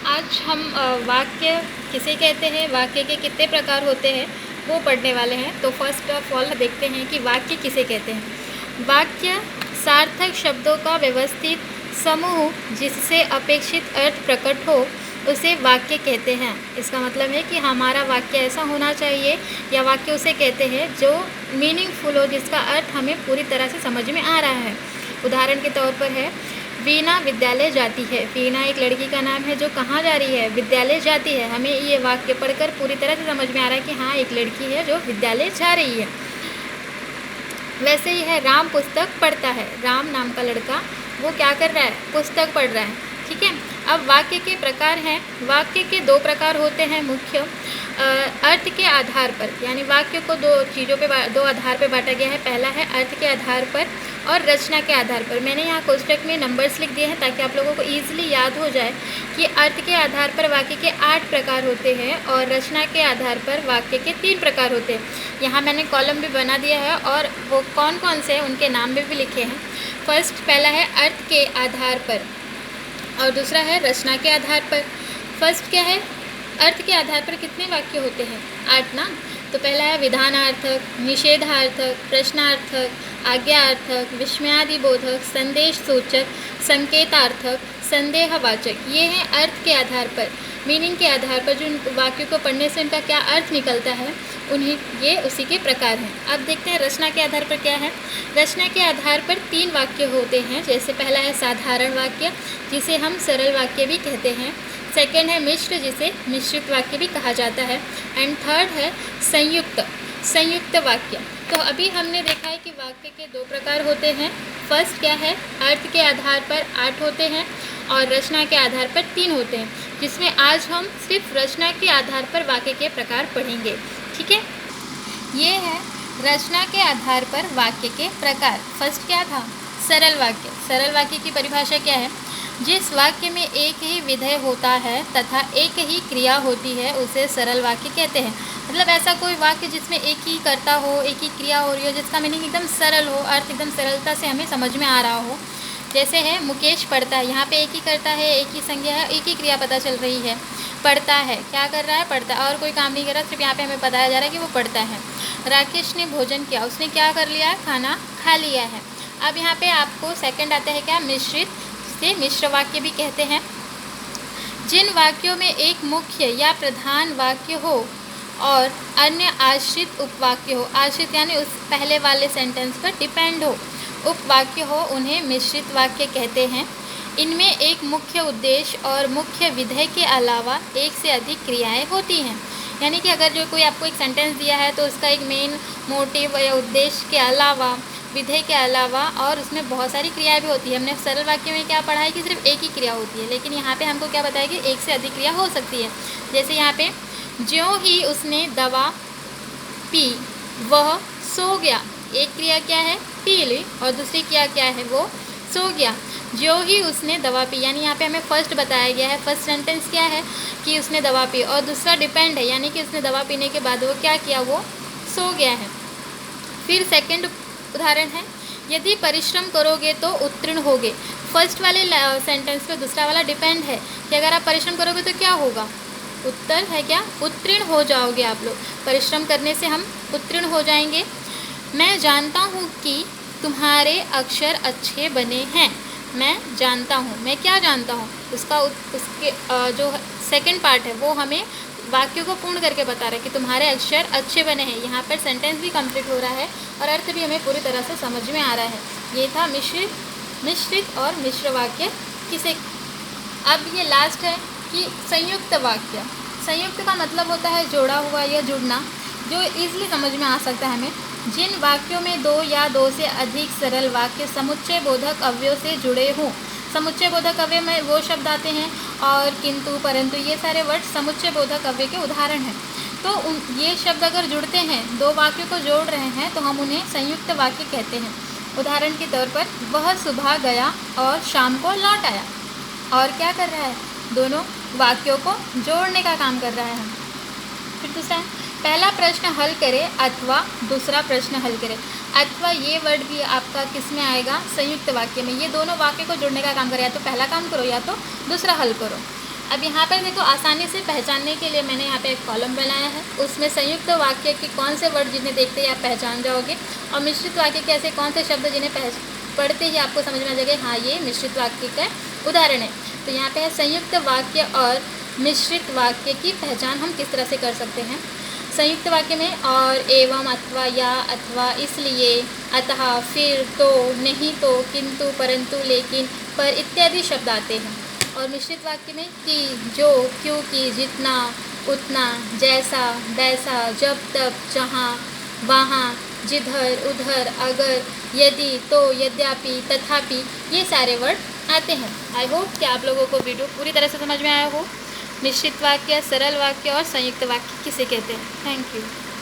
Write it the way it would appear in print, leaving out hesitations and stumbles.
आज हम वाक्य किसे कहते हैं, वाक्य के कितने प्रकार होते हैं वो पढ़ने वाले हैं। तो फर्स्ट ऑफ ऑल देखते हैं कि वाक्य किसे कहते हैं। वाक्य सार्थक शब्दों का व्यवस्थित समूह जिससे अपेक्षित अर्थ प्रकट हो उसे वाक्य कहते हैं। इसका मतलब है कि हमारा वाक्य ऐसा होना चाहिए, या वाक्य उसे कहते हैं जो मीनिंगफुल हो, जिसका अर्थ हमें पूरी तरह से समझ में आ रहा है। उदाहरण के तौर पर है, वीणा विद्यालय जाती है। वीणा एक लड़की का नाम है जो कहाँ जा रही है, विद्यालय जाती है। हमें ये वाक्य पढ़कर पूरी तरह से समझ में आ रहा है कि हाँ, एक लड़की है जो विद्यालय जा रही है। वैसे ही है, राम पुस्तक पढ़ता है। राम नाम का लड़का वो क्या कर रहा है, पुस्तक पढ़ रहा है। ठीक है। अब वाक्य के प्रकार हैं। वाक्य के दो प्रकार होते हैं मुख्य। अर्थ के आधार पर, यानी वाक्य को दो चीज़ों पे, दो आधार पे बांटा गया है। पहला है अर्थ के आधार पर और रचना के आधार पर। मैंने यहाँ कोष्टक में नंबर्स लिख दिए हैं ताकि आप लोगों को ईजिली याद हो जाए कि अर्थ के आधार पर वाक्य के 8 प्रकार होते हैं और रचना के आधार पर वाक्य के 3 प्रकार होते हैं। यहाँ मैंने कॉलम भी बना दिया है और वो कौन कौन से हैं उनके नाम भी लिखे हैं। फर्स्ट पहला है अर्थ के आधार पर और दूसरा है रचना के आधार पर। फर्स्ट क्या है, अर्थ के आधार पर कितने वाक्य होते हैं, 8 ना। तो पहला है विधानार्थक, निषेधार्थक, प्रश्नार्थक, आज्ञार्थक, विस्मयादिबोधक, संदेश सूचक, संकेतार्थक, संदेहवाचक। ये हैं अर्थ के आधार पर, मीनिंग के आधार पर, जो वाक्यों को पढ़ने से उनका क्या अर्थ निकलता है, उन्हीं ये उसी के प्रकार हैं। अब देखते हैं रचना के आधार पर क्या है। रचना के आधार पर 3 वाक्य होते हैं। जैसे पहला है साधारण वाक्य, जिसे हम सरल वाक्य भी कहते हैं। सेकंड है मिश्र, जिसे मिश्रित वाक्य भी कहा जाता है। एंड थर्ड है संयुक्त वाक्य। तो अभी हमने देखा है कि वाक्य के 2 प्रकार होते हैं। फर्स्ट क्या है, अर्थ के आधार पर 8 होते हैं और रचना के आधार पर 3 होते हैं, जिसमें आज हम सिर्फ रचना के आधार पर वाक्य के प्रकार पढ़ेंगे। ठीक है। ये है रचना के आधार पर वाक्य के प्रकार। फर्स्ट क्या था, सरल वाक्य। सरल वाक्य की परिभाषा क्या है, जिस वाक्य में एक ही विधेय होता है तथा एक ही क्रिया होती है उसे सरल वाक्य कहते हैं। मतलब ऐसा कोई वाक्य जिसमें एक ही कर्ता हो, एक ही क्रिया हो रही हो, जिसका मीनिंग एकदम सरल हो, अर्थ एकदम सरलता से हमें समझ में आ रहा हो। जैसे है मुकेश पढ़ता है, यहाँ पे एक ही कर्ता है, एक ही संज्ञा है, एक ही क्रिया पता चल रही है। पढ़ता है, क्या कर रहा है, पढ़ता है, और कोई काम नहीं कर रहा, सिर्फ यहाँ पे हमें बताया जा रहा है कि वो पढ़ता है। राकेश ने भोजन किया, उसने क्या कर लिया, खाना खा लिया है। अब यहाँ पे आपको सेकंड आता है क्या, मिश्रित, से मिश्र वाक्य भी कहते हैं। जिन वाक्यों में एक मुख्य या प्रधान वाक्य हो और अन्य आश्रित उपवाक्य हो, आश्रित यानी उस पहले वाले सेंटेंस पर डिपेंड हो, उपवाक्य हो, उन्हें मिश्रित वाक्य कहते हैं। इनमें एक मुख्य उद्देश्य और मुख्य विधेय के अलावा एक से अधिक क्रियाएं होती हैं। यानी कि अगर जो कोई आपको एक सेंटेंस दिया है तो उसका एक मेन मोटिव या उद्देश्य के अलावा, विधेय के अलावा, और उसमें बहुत सारी क्रियाएं भी होती है। हमने सरल वाक्य में क्या पढ़ा है कि सिर्फ एक ही क्रिया होती है, लेकिन यहाँ पे हमको क्या बताया कि एक से अधिक क्रिया हो सकती है। जैसे यहाँ पे, ज्यों ही उसने दवा पी वह सो गया। एक क्रिया क्या है, पी ली, और दूसरी क्रिया क्या है, वो सो गया। ज्यों ही उसने दवा पी, यानी यहाँ पे हमें फर्स्ट बताया गया है, फर्स्ट सेंटेंस क्या है कि उसने दवा पी, और दूसरा डिपेंड है, यानी कि उसने दवा पीने के बाद वो क्या किया, वो सो गया है। फिर सेकंड उदाहरण है, यदि परिश्रम करोगे तो उत्तीर्ण होगे। फर्स्ट वाले सेंटेंस पे दूसरा वाला डिपेंड है कि अगर आप परिश्रम करोगे तो क्या होगा, उत्तर है क्या, उत्तीर्ण हो जाओगे आप लोग। परिश्रम करने से हम उत्तीर्ण हो जाएंगे। मैं जानता हूँ कि तुम्हारे अक्षर अच्छे बने हैं। मैं जानता हूँ, मैं क्या जानता हूँ, उसके जो सेकंड पार्ट है वो हमें वाक्य को पूर्ण करके बता रहा है कि तुम्हारे अक्षर अच्छे बने हैं। यहाँ पर सेंटेंस भी कंप्लीट हो रहा है और अर्थ भी हमें पूरी तरह से समझ में आ रहा है। ये था मिश्रित और मिश्र वाक्य किसे। अब ये लास्ट है कि संयुक्त वाक्य। संयुक्त का मतलब होता है जोड़ा हुआ या जुड़ना, जो ईजिली समझ में आ सकता है हमें। जिन वाक्यों में 2 या 2 से अधिक सरल वाक्य समुच्चय बोधक अवयव से जुड़े हों। समुच्चय बोधक अवयव में वो शब्द आते हैं और किंतु, परंतु, ये सारे वर्ड समुच्चय बोधक अवयव के उदाहरण हैं। तो ये शब्द अगर जुड़ते हैं, 2 वाक्यों को जोड़ रहे हैं, तो हम उन्हें संयुक्त वाक्य कहते हैं। उदाहरण के तौर पर, वह सुबह गया और शाम को लौट आया। और क्या कर रहा है, दोनों वाक्यों को जोड़ने का काम कर रहा है। फिर दूसरा है, पहला प्रश्न हल करें अथवा दूसरा प्रश्न हल करें। अथवा ये वर्ड भी आपका किस में आएगा, संयुक्त वाक्य में। ये दोनों वाक्य को जोड़ने का काम करें, या तो पहला काम करो या तो दूसरा हल करो। अब यहाँ पर देखो आसानी से पहचानने के लिए मैंने यहाँ पे एक कॉलम बनाया है। उसमें संयुक्त वाक्य के कौन से वर्ड जिन्हें देखते ही आप पहचान जाओगे, और मिश्रित वाक्य के ऐसे कौन से शब्द जिन्हें पढ़ते ही आपको समझ में आ जाएगा हाँ ये मिश्रित वाक्य का उदाहरण है। तो यहाँ पे है संयुक्त वाक्य और मिश्रित वाक्य की पहचान हम किस तरह से कर सकते हैं। संयुक्त वाक्य में और, एवं, अथवा, या, अथवा, इसलिए, अतः, फिर, तो, नहीं तो, किंतु, परंतु, लेकिन, पर इत्यादि शब्द आते हैं। और मिश्रित वाक्य में कि, जो, क्योंकि, जितना, उतना, जैसा, वैसा, जब तब, जहाँ, वहाँ, जिधर, उधर, अगर, यदि, तो, यद्यपि, तथापि, ये सारे वर्ड आते हैं। आई होप कि आप लोगों को वीडियो पूरी तरह से समझ में आया हो। मिश्रित वाक्य, सरल वाक्य और संयुक्त वाक्य किसे कहते हैं। Thank you.